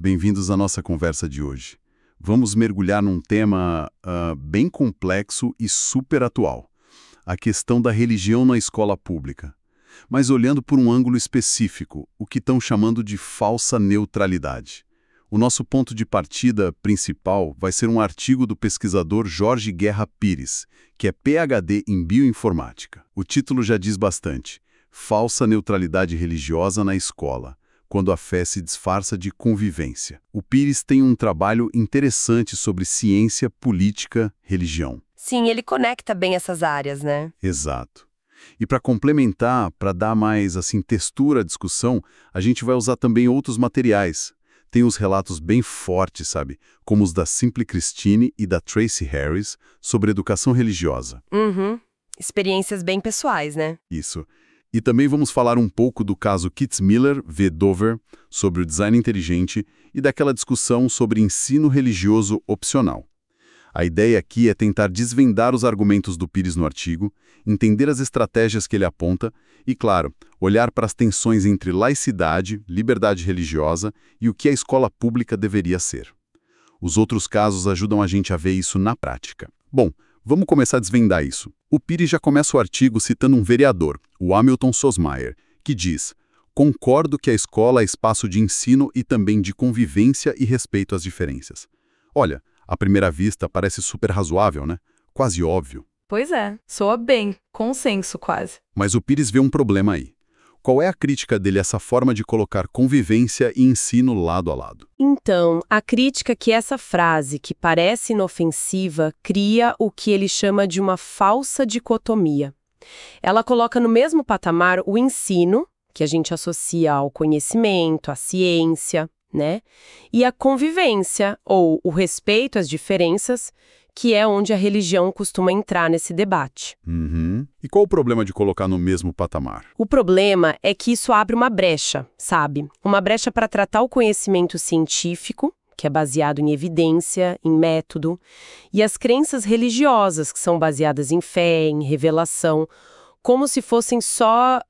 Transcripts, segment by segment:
bem-vindos à nossa conversa de hoje. Vamos mergulhar num tema bem complexo e super atual, a questão da religião na escola pública, mas olhando por um ângulo específico, o que estão chamando de falsa neutralidade. O nosso ponto de partida principal vai ser um artigo do pesquisador Jorge Guerra Pires, que é PhD em bioinformática. O título já diz bastante: Falsa neutralidade religiosa na escola, quando a fé se disfarça de convivência. O Pires tem um trabalho interessante sobre ciência, política, religião. Sim, ele conecta bem essas áreas, né? Exato. E para complementar, para dar mais textura à discussão, a gente vai usar também outros materiais. Tem uns relatos bem fortes, sabe? Como os da Simple Christine e da Tracy Harris sobre educação religiosa. Experiências bem pessoais, né? Isso. E também vamos falar um pouco do caso Kitzmiller v. Dover, sobre o design inteligente, e daquela discussão sobre ensino religioso opcional. A ideia aqui é tentar desvendar os argumentos do Pires no artigo, entender as estratégias que ele aponta e, claro, olhar para as tensões entre laicidade, liberdade religiosa e o que a escola pública deveria ser. Os outros casos ajudam a gente a ver isso na prática. Bom, vamos começar a desvendar isso. O Pires já começa o artigo citando um vereador, o Hamilton Sosmayer, que diz: "Concordo que a escola é espaço de ensino e também de convivência e respeito às diferenças." Olha, à primeira vista parece super razoável, né? Quase óbvio. Pois é, soa bem, consenso quase. Mas o Pires vê um problema aí. Qual é a crítica dele a essa forma de colocar convivência e ensino lado a lado? Então, a crítica é que essa frase, que parece inofensiva, cria o que ele chama de uma falsa dicotomia. Ela coloca no mesmo patamar o ensino, que a gente associa ao conhecimento, à ciência, né? E a convivência, ou o respeito às diferenças, que é onde a religião costuma entrar nesse debate. E qual o problema de colocar no mesmo patamar? O problema é que isso abre uma brecha, sabe? Uma brecha para tratar o conhecimento científico, que é baseado em evidência, em método, e as crenças religiosas, que são baseadas em fé, em revelação, como se fossem só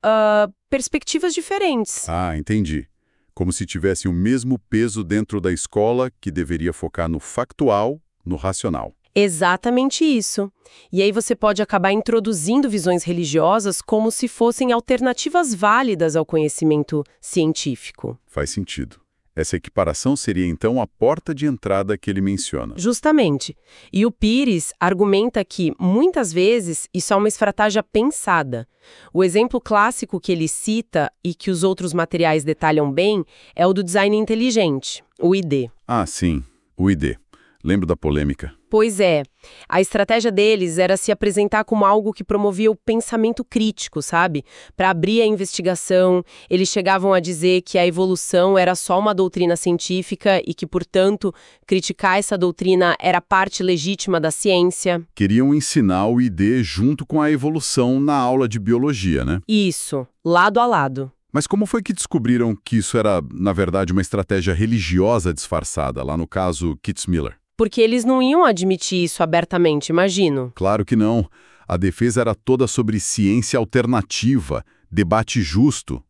perspectivas diferentes. Ah, entendi. Como se tivesse o mesmo peso dentro da escola, que deveria focar no factual, no racional. Exatamente isso. E aí você pode acabar introduzindo visões religiosas como se fossem alternativas válidas ao conhecimento científico. Faz sentido. Essa equiparação seria, então, a porta de entrada que ele menciona. Justamente. E o Pires argumenta que, muitas vezes, isso é uma estratégia pensada. O exemplo clássico que ele cita e que os outros materiais detalham bem é o do design inteligente, o ID. Ah, sim, o ID. Lembro da polêmica. Pois é. A estratégia deles era se apresentar como algo que promovia o pensamento crítico, sabe? Para abrir a investigação, eles chegavam a dizer que a evolução era só uma doutrina científica e que, portanto, criticar essa doutrina era parte legítima da ciência. Queriam ensinar o ID junto com a evolução na aula de biologia, né? Isso, lado a lado. Mas como foi que descobriram que isso era, na verdade, uma estratégia religiosa disfarçada, lá no caso Kitzmiller? Porque eles não iam admitir isso abertamente, imagino. Claro que não. A defesa era toda sobre ciência alternativa, debate justo.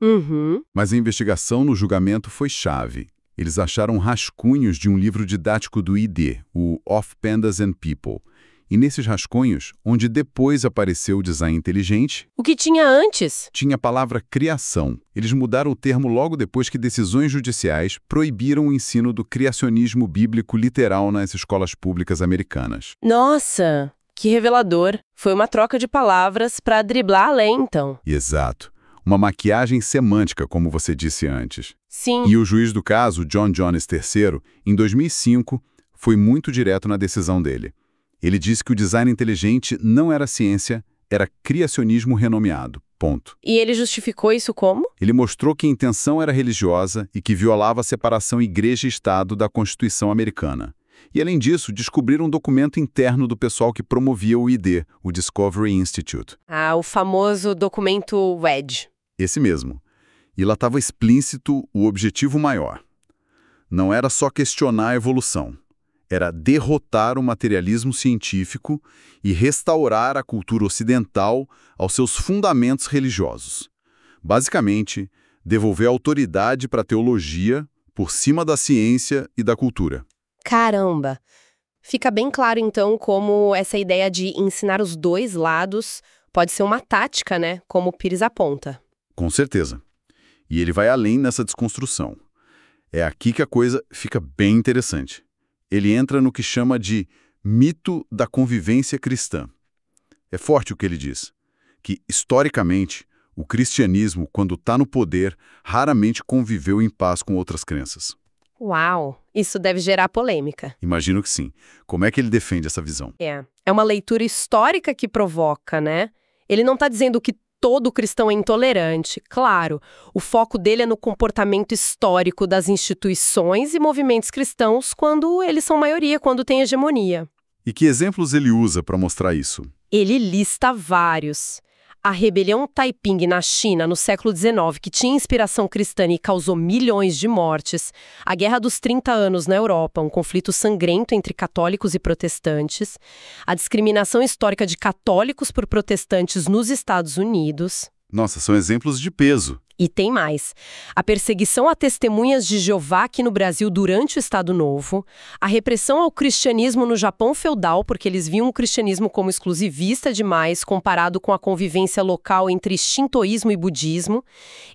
Mas a investigação no julgamento foi chave. Eles acharam rascunhos de um livro didático do ID, o Of Pandas and People. E nesses rascunhos, onde depois apareceu o design inteligente... O que tinha antes? Tinha a palavra criação. Eles mudaram o termo logo depois que decisões judiciais proibiram o ensino do criacionismo bíblico literal nas escolas públicas americanas. Nossa, que revelador. Foi uma troca de palavras para driblar a lei, então. Exato. Uma maquiagem semântica, como você disse antes. Sim. E o juiz do caso, John Jones III, em 2005, foi muito direto na decisão dele. Ele disse que o design inteligente não era ciência, era criacionismo renomeado. Ponto. E ele justificou isso como? Ele mostrou que a intenção era religiosa e que violava a separação igreja e Estado da Constituição americana. E, além disso, descobriram um documento interno do pessoal que promovia o ID, o Discovery Institute. Ah, o famoso documento WED. Esse mesmo. E lá estava explícito o objetivo maior. Não era só questionar a evolução. Era derrotar o materialismo científico e restaurar a cultura ocidental aos seus fundamentos religiosos. Basicamente, devolver autoridade para a teologia, por cima da ciência e da cultura. Caramba! Fica bem claro, então, como essa ideia de ensinar os dois lados pode ser uma tática, né? Como o Pires aponta. Com certeza. E ele vai além nessa desconstrução. É aqui que a coisa fica bem interessante. Ele entra no que chama de mito da convivência cristã. É forte o que ele diz, que, historicamente, o cristianismo, quando está no poder, raramente conviveu em paz com outras crenças. Uau! Isso deve gerar polêmica. Imagino que sim. Como é que ele defende essa visão? É uma leitura histórica que provoca, né? Ele não está dizendo que todo cristão é intolerante. Claro, o foco dele é no comportamento histórico das instituições e movimentos cristãos quando eles são maioria, quando tem hegemonia. E que exemplos ele usa para mostrar isso? Ele lista vários. A rebelião Taiping na China, no século XIX, que tinha inspiração cristã e causou milhões de mortes. A Guerra dos 30 Anos na Europa, um conflito sangrento entre católicos e protestantes. A discriminação histórica de católicos por protestantes nos Estados Unidos. Nossa, são exemplos de peso. E tem mais. A perseguição a testemunhas de Jeová aqui no Brasil durante o Estado Novo, a repressão ao cristianismo no Japão feudal, porque eles viam o cristianismo como exclusivista demais comparado com a convivência local entre shintoísmo e budismo.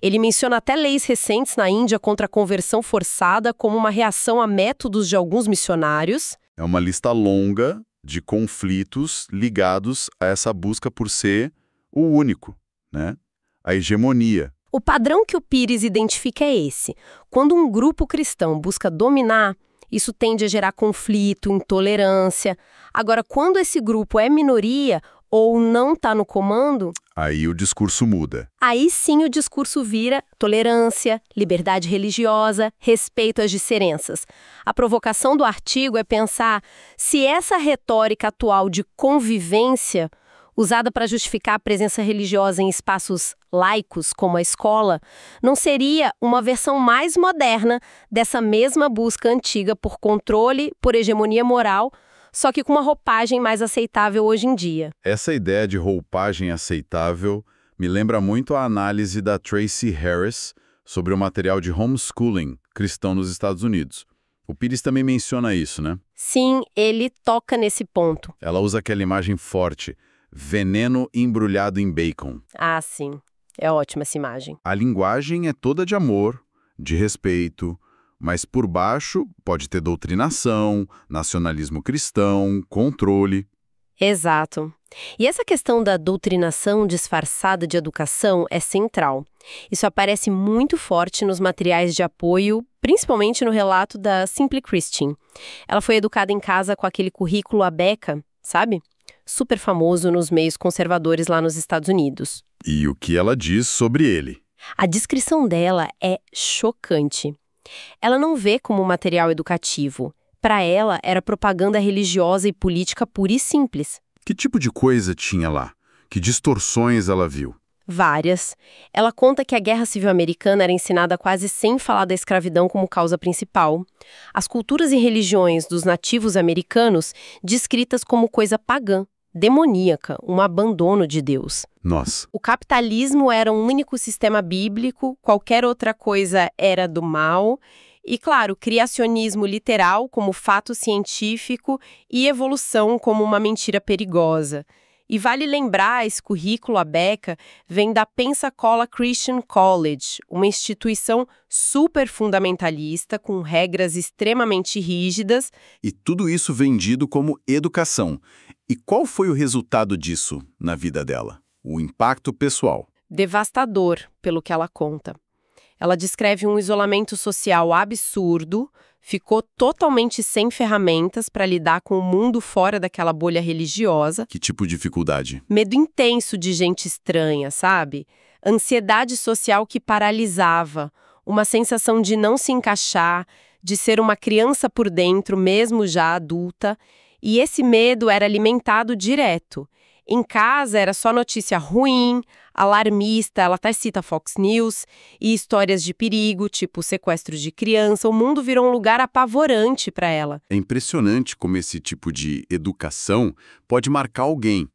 Ele menciona até leis recentes na Índia contra a conversão forçada como uma reação a métodos de alguns missionários. É uma lista longa de conflitos ligados a essa busca por ser o único, né? A hegemonia. O padrão que o Pires identifica é esse. Quando um grupo cristão busca dominar, isso tende a gerar conflito, intolerância. Agora, quando esse grupo é minoria ou não está no comando, aí o discurso muda. Aí sim o discurso vira tolerância, liberdade religiosa, respeito às diferenças. A provocação do artigo é pensar se essa retórica atual de convivência, usada para justificar a presença religiosa em espaços laicos, como a escola, não seria uma versão mais moderna dessa mesma busca antiga por controle, por hegemonia moral, só que com uma roupagem mais aceitável hoje em dia. Essa ideia de roupagem aceitável me lembra muito a análise da Tracy Harris sobre o material de homeschooling cristão nos Estados Unidos. O Pires também menciona isso, né? Sim, ele toca nesse ponto. Ela usa aquela imagem forte, veneno embrulhado em bacon. Ah, sim. É ótima essa imagem. A linguagem é toda de amor, de respeito, mas por baixo pode ter doutrinação, nacionalismo cristão, controle. Exato. E essa questão da doutrinação disfarçada de educação é central. Isso aparece muito forte nos materiais de apoio, principalmente no relato da Simply Christian. Ela foi educada em casa com aquele currículo ABECA, sabe? Super famoso nos meios conservadores lá nos Estados Unidos. E o que ela diz sobre ele? A descrição dela é chocante. Ela não vê como material educativo. Para ela, era propaganda religiosa e política pura e simples. Que tipo de coisa tinha lá? Que distorções ela viu? Várias. Ela conta que a Guerra Civil Americana era ensinada quase sem falar da escravidão como causa principal. As culturas e religiões dos nativos americanos descritas como coisa pagã, demoníaca, um abandono de Deus. Nossa. O capitalismo era um único sistema bíblico, qualquer outra coisa era do mal. E, claro, criacionismo literal como fato científico e evolução como uma mentira perigosa. E vale lembrar, esse currículo ABECA vem da Pensacola Christian College, uma instituição super fundamentalista, com regras extremamente rígidas. E tudo isso vendido como educação. E qual foi o resultado disso na vida dela? O impacto pessoal. Devastador, pelo que ela conta. Ela descreve um isolamento social absurdo, ficou totalmente sem ferramentas para lidar com o mundo fora daquela bolha religiosa. Que tipo de dificuldade? Medo intenso de gente estranha, sabe? Ansiedade social que paralisava, uma sensação de não se encaixar, de ser uma criança por dentro, mesmo já adulta. E esse medo era alimentado direto. Em casa era só notícia ruim, alarmista, ela até cita Fox News, e histórias de perigo, tipo sequestro de criança. O mundo virou um lugar apavorante para ela. É impressionante como esse tipo de educação pode marcar alguém,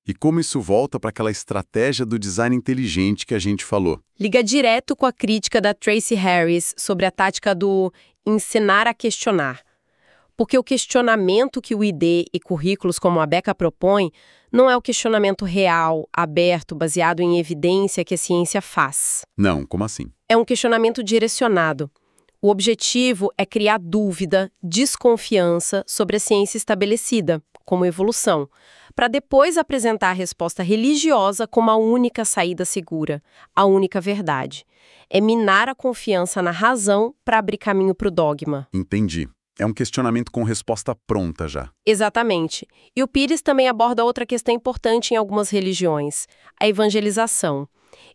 E como isso volta para aquela estratégia do design inteligente que a gente falou? Liga direto com a crítica da Tracy Harris sobre a tática do ensinar a questionar. Porque o questionamento que o ID e currículos como a Beca propõe não é o questionamento real, aberto, baseado em evidência que a ciência faz. Não, como assim? É um questionamento direcionado. O objetivo é criar dúvida, desconfiança sobre a ciência estabelecida, como evolução, para depois apresentar a resposta religiosa como a única saída segura, a única verdade. É minar a confiança na razão para abrir caminho para o dogma. Entendi. É um questionamento com resposta pronta já. Exatamente. E o Pires também aborda outra questão importante em algumas religiões, a evangelização.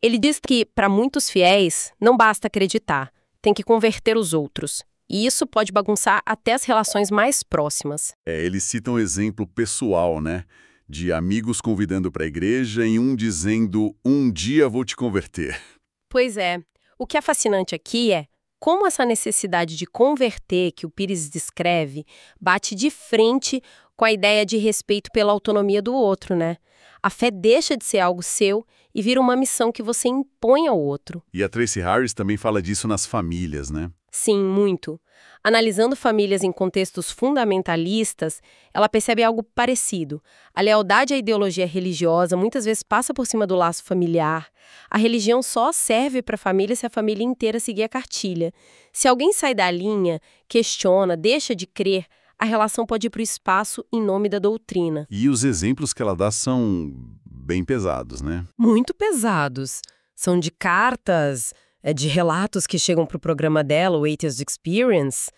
Ele diz que, para muitos fiéis, não basta acreditar, tem que converter os outros. E isso pode bagunçar até as relações mais próximas. Ele cita um exemplo pessoal, né? De amigos convidando para a igreja e um dizendo, um dia vou te converter. Pois é. O que é fascinante aqui é como essa necessidade de converter que o Pires descreve bate de frente com a ideia de respeito pela autonomia do outro, né? A fé deixa de ser algo seu e vira uma missão que você impõe ao outro. E a Tracy Harris também fala disso nas famílias, né? Sim, muito. Analisando famílias em contextos fundamentalistas, ela percebe algo parecido. A lealdade à ideologia religiosa muitas vezes passa por cima do laço familiar. A religião só serve para a família se a família inteira seguir a cartilha. Se alguém sai da linha, questiona, deixa de crer, a relação pode ir para o espaço em nome da doutrina. E os exemplos que ela dá são bem pesados, né? Muito pesados. São de cartas, de relatos que chegam para o programa dela, o Atheist Experience.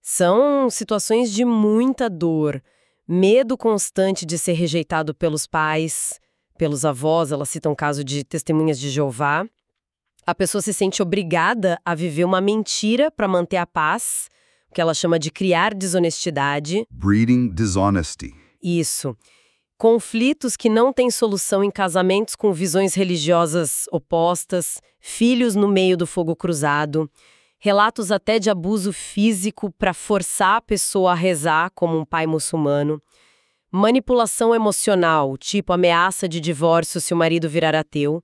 São situações de muita dor, medo constante de ser rejeitado pelos pais, pelos avós. Ela cita um caso de testemunhas de Jeová. A pessoa se sente obrigada a viver uma mentira para manter a paz, que ela chama de criar desonestidade. Breeding dishonesty. Isso. Conflitos que não têm solução em casamentos com visões religiosas opostas, filhos no meio do fogo cruzado, relatos até de abuso físico para forçar a pessoa a rezar como um pai muçulmano, manipulação emocional, tipo ameaça de divórcio se o marido virar ateu,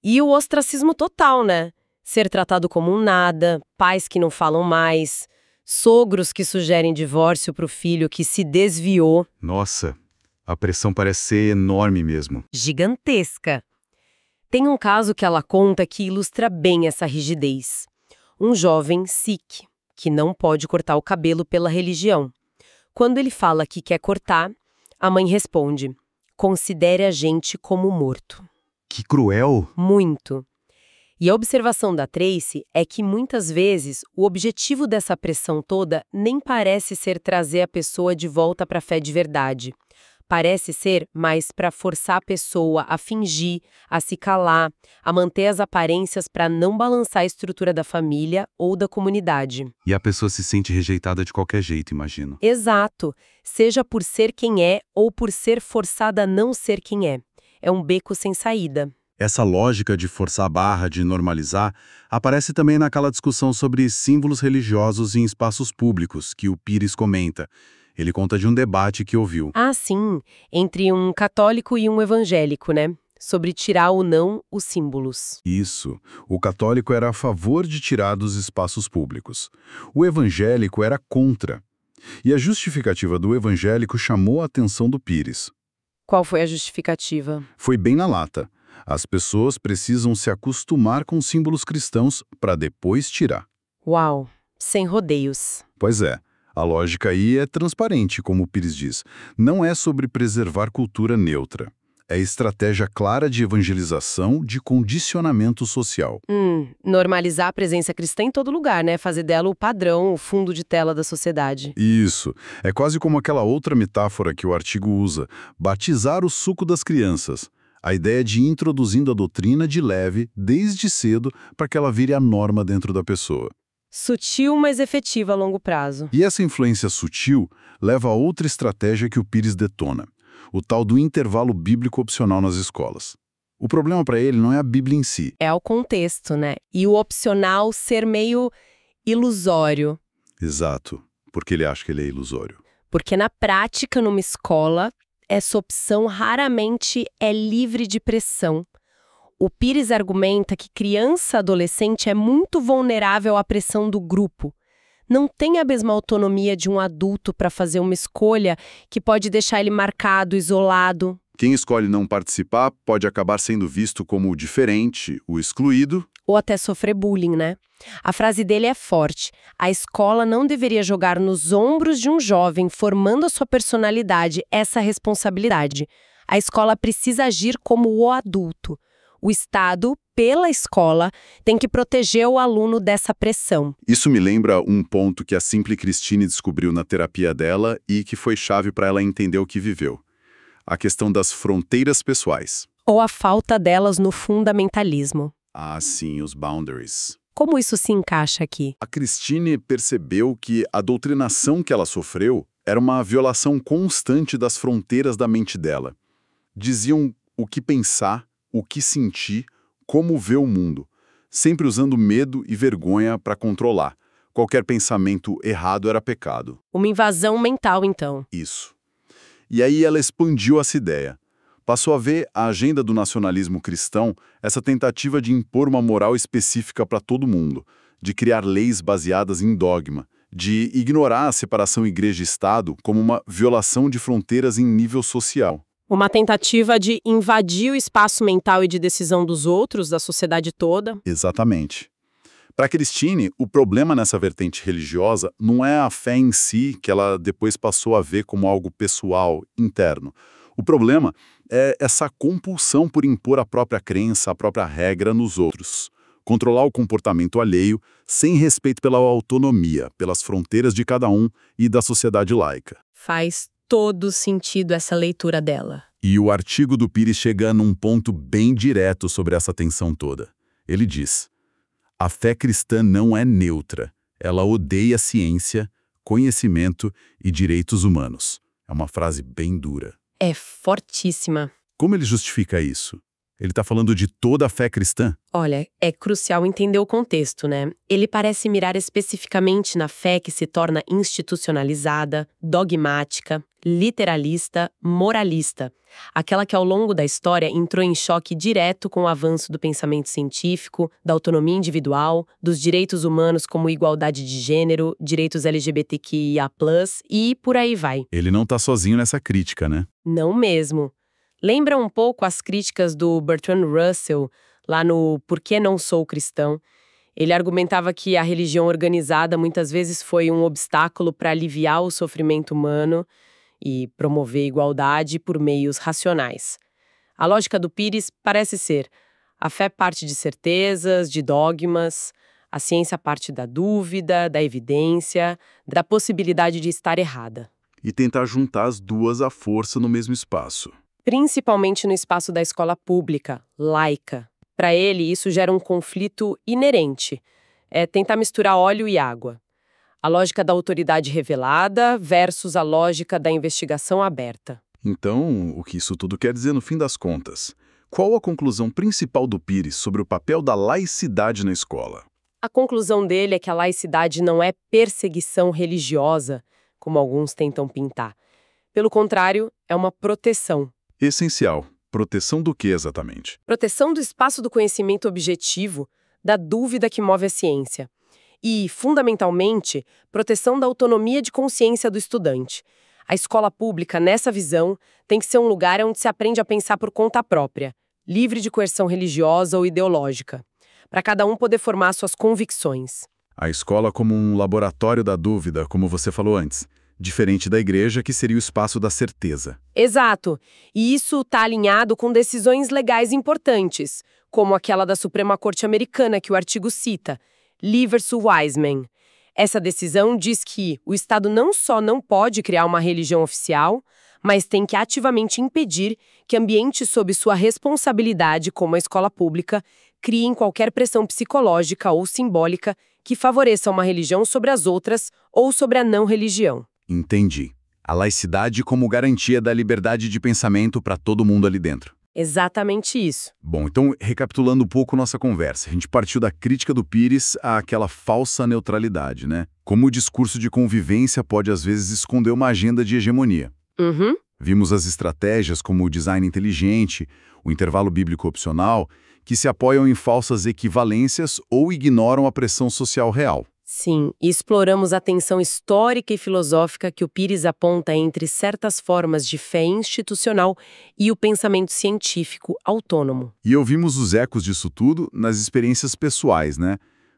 e o ostracismo total, né? Ser tratado como um nada, pais que não falam mais, sogros que sugerem divórcio para o filho que se desviou. Nossa, a pressão parece ser enorme mesmo. Gigantesca. Tem um caso que ela conta que ilustra bem essa rigidez. Um jovem Sikh, que não pode cortar o cabelo pela religião. Quando ele fala que quer cortar, a mãe responde: considere a gente como morto. Que cruel! Muito. E a observação da Tracy é que, muitas vezes, o objetivo dessa pressão toda nem parece ser trazer a pessoa de volta para a fé de verdade. Parece ser mais para forçar a pessoa a fingir, a se calar, a manter as aparências para não balançar a estrutura da família ou da comunidade. E a pessoa se sente rejeitada de qualquer jeito, imagino. Exato. Seja por ser quem é ou por ser forçada a não ser quem é. É um beco sem saída. Essa lógica de forçar a barra, de normalizar, aparece também naquela discussão sobre símbolos religiosos em espaços públicos, que o Pires comenta. Ele conta de um debate que ouviu. Ah, sim. Entre um católico e um evangélico, né? Sobre tirar ou não os símbolos. Isso. O católico era a favor de tirar dos espaços públicos. O evangélico era contra. E a justificativa do evangélico chamou a atenção do Pires. Qual foi a justificativa? Foi bem na lata. As pessoas precisam se acostumar com símbolos cristãos para depois tirar. Uau, sem rodeios. Pois é, a lógica aí é transparente, como o Pires diz. Não é sobre preservar cultura neutra. É estratégia clara de evangelização, de condicionamento social. Normalizar a presença cristã em todo lugar, né? Fazer dela o padrão, o fundo de tela da sociedade. Isso. É quase como aquela outra metáfora que o artigo usa, batizar o suco das crianças. A ideia de ir introduzindo a doutrina de leve, desde cedo, para que ela vire a norma dentro da pessoa. Sutil, mas efetiva a longo prazo. E essa influência sutil leva a outra estratégia que o Pires detona, o tal do intervalo bíblico opcional nas escolas. O problema para ele não é a Bíblia em si. É o contexto, né? E o opcional ser meio ilusório. Exato, porque ele acha que ele é ilusório. Porque na prática, numa escola, essa opção raramente é livre de pressão. O Pires argumenta que criança e adolescente é muito vulnerável à pressão do grupo. Não tem a mesma autonomia de um adulto para fazer uma escolha que pode deixar ele marcado, isolado. Quem escolhe não participar pode acabar sendo visto como o diferente, o excluído. Ou até sofrer bullying, né? A frase dele é forte. A escola não deveria jogar nos ombros de um jovem, formando a sua personalidade, essa responsabilidade. A escola precisa agir como o adulto. O Estado, pela escola, tem que proteger o aluno dessa pressão. Isso me lembra um ponto que a Simple Christine descobriu na terapia dela e que foi chave para ela entender o que viveu. A questão das fronteiras pessoais. Ou a falta delas no fundamentalismo. Ah, sim, os boundaries. Como isso se encaixa aqui? A Christine percebeu que a doutrinação que ela sofreu era uma violação constante das fronteiras da mente dela. Diziam o que pensar, o que sentir, como ver o mundo, sempre usando medo e vergonha para controlar. Qualquer pensamento errado era pecado. Uma invasão mental, então. Isso. E aí ela expandiu essa ideia. Passou a ver a agenda do nacionalismo cristão, essa tentativa de impor uma moral específica para todo mundo, de criar leis baseadas em dogma, de ignorar a separação igreja-estado como uma violação de fronteiras em nível social. Uma tentativa de invadir o espaço mental e de decisão dos outros, da sociedade toda. Exatamente. Para Christine, o problema nessa vertente religiosa não é a fé em si, que ela depois passou a ver como algo pessoal, interno. O problema é essa compulsão por impor a própria crença, a própria regra nos outros. Controlar o comportamento alheio, sem respeito pela autonomia, pelas fronteiras de cada um e da sociedade laica. Faz todo sentido essa leitura dela. E o artigo do Pires chega num ponto bem direto sobre essa tensão toda. Ele diz: a fé cristã não é neutra. Ela odeia ciência, conhecimento e direitos humanos. É uma frase bem dura. É fortíssima. Como ele justifica isso? Ele está falando de toda a fé cristã? Olha, é crucial entender o contexto, né? Ele parece mirar especificamente na fé que se torna institucionalizada, dogmática, literalista, moralista. Aquela que ao longo da história entrou em choque direto com o avanço do pensamento científico, da autonomia individual, dos direitos humanos como igualdade de gênero, direitos LGBTQIA+, e por aí vai. Ele não está sozinho nessa crítica, né? Não mesmo. Lembra um pouco as críticas do Bertrand Russell, lá no Por que Não Sou Cristão? Ele argumentava que a religião organizada muitas vezes foi um obstáculo para aliviar o sofrimento humano e promover igualdade por meios racionais. A lógica do Pires parece ser: a fé parte de certezas, de dogmas, a ciência parte da dúvida, da evidência, da possibilidade de estar errada. E tentar juntar as duas à força no mesmo espaço. Principalmente no espaço da escola pública, laica. Para ele, isso gera um conflito inerente. É tentar misturar óleo e água. A lógica da autoridade revelada versus a lógica da investigação aberta. Então, o que isso tudo quer dizer no fim das contas? Qual a conclusão principal do Pires sobre o papel da laicidade na escola? A conclusão dele é que a laicidade não é perseguição religiosa, como alguns tentam pintar. Pelo contrário, é uma proteção. Essencial. Proteção do que exatamente? Proteção do espaço do conhecimento objetivo, da dúvida que move a ciência. E, fundamentalmente, proteção da autonomia de consciência do estudante. A escola pública, nessa visão, tem que ser um lugar onde se aprende a pensar por conta própria, livre de coerção religiosa ou ideológica, para cada um poder formar suas convicções. A escola como um laboratório da dúvida, como você falou antes. Diferente da igreja, que seria o espaço da certeza. Exato. E isso está alinhado com decisões legais importantes, como aquela da Suprema Corte Americana que o artigo cita, Lee vs. Wiseman. Essa decisão diz que o Estado não só não pode criar uma religião oficial, mas tem que ativamente impedir que ambientes sob sua responsabilidade, como a escola pública, criem qualquer pressão psicológica ou simbólica que favoreça uma religião sobre as outras ou sobre a não-religião. Entendi. A laicidade como garantia da liberdade de pensamento para todo mundo ali dentro. Exatamente isso. Bom, então, recapitulando um pouco nossa conversa, a gente partiu da crítica do Pires àquela falsa neutralidade, né? Como o discurso de convivência pode, às vezes, esconder uma agenda de hegemonia. Vimos as estratégias como o design inteligente, o intervalo bíblico opcional, que se apoiam em falsas equivalências ou ignoram a pressão social real. Sim, e exploramos a tensão histórica e filosófica que o Pires aponta entre certas formas de fé institucional e o pensamento científico autônomo. E ouvimos os ecos disso tudo nas experiências pessoais, né?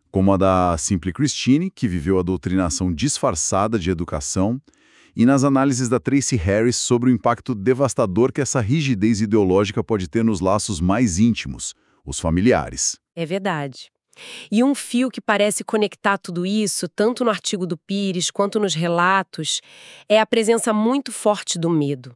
Como a da Simple Christine, que viveu a doutrinação disfarçada de educação, e nas análises da Tracy Harris sobre o impacto devastador que essa rigidez ideológica pode ter nos laços mais íntimos, os familiares. É verdade. E um fio que parece conectar tudo isso, tanto no artigo do Pires quanto nos relatos, é a presença muito forte do medo.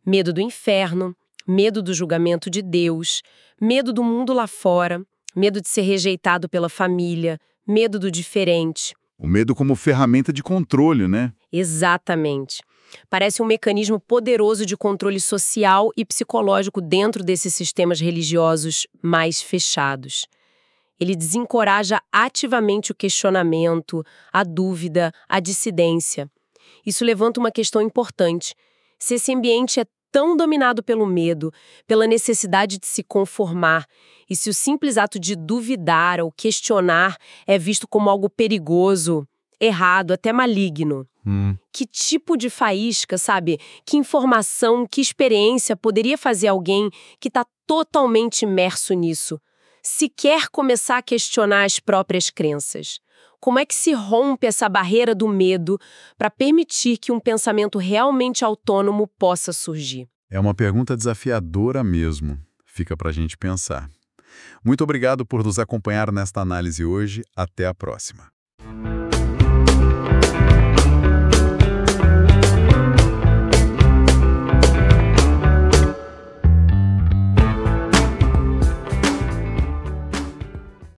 Medo do inferno, medo do julgamento de Deus, medo do mundo lá fora, medo de ser rejeitado pela família, medo do diferente. O medo como ferramenta de controle, né? Exatamente. Parece um mecanismo poderoso de controle social e psicológico dentro desses sistemas religiosos mais fechados. Ele desencoraja ativamente o questionamento, a dúvida, a dissidência. Isso levanta uma questão importante. Se esse ambiente é tão dominado pelo medo, pela necessidade de se conformar, e se o simples ato de duvidar ou questionar é visto como algo perigoso, errado, até maligno. Que tipo de faísca, sabe? Que informação, que experiência poderia fazer alguém que está totalmente imerso nisso sequer começar a questionar as próprias crenças? Como é que se rompe essa barreira do medo para permitir que um pensamento realmente autônomo possa surgir? É uma pergunta desafiadora mesmo. Fica para a gente pensar. Muito obrigado por nos acompanhar nesta análise hoje. Até a próxima.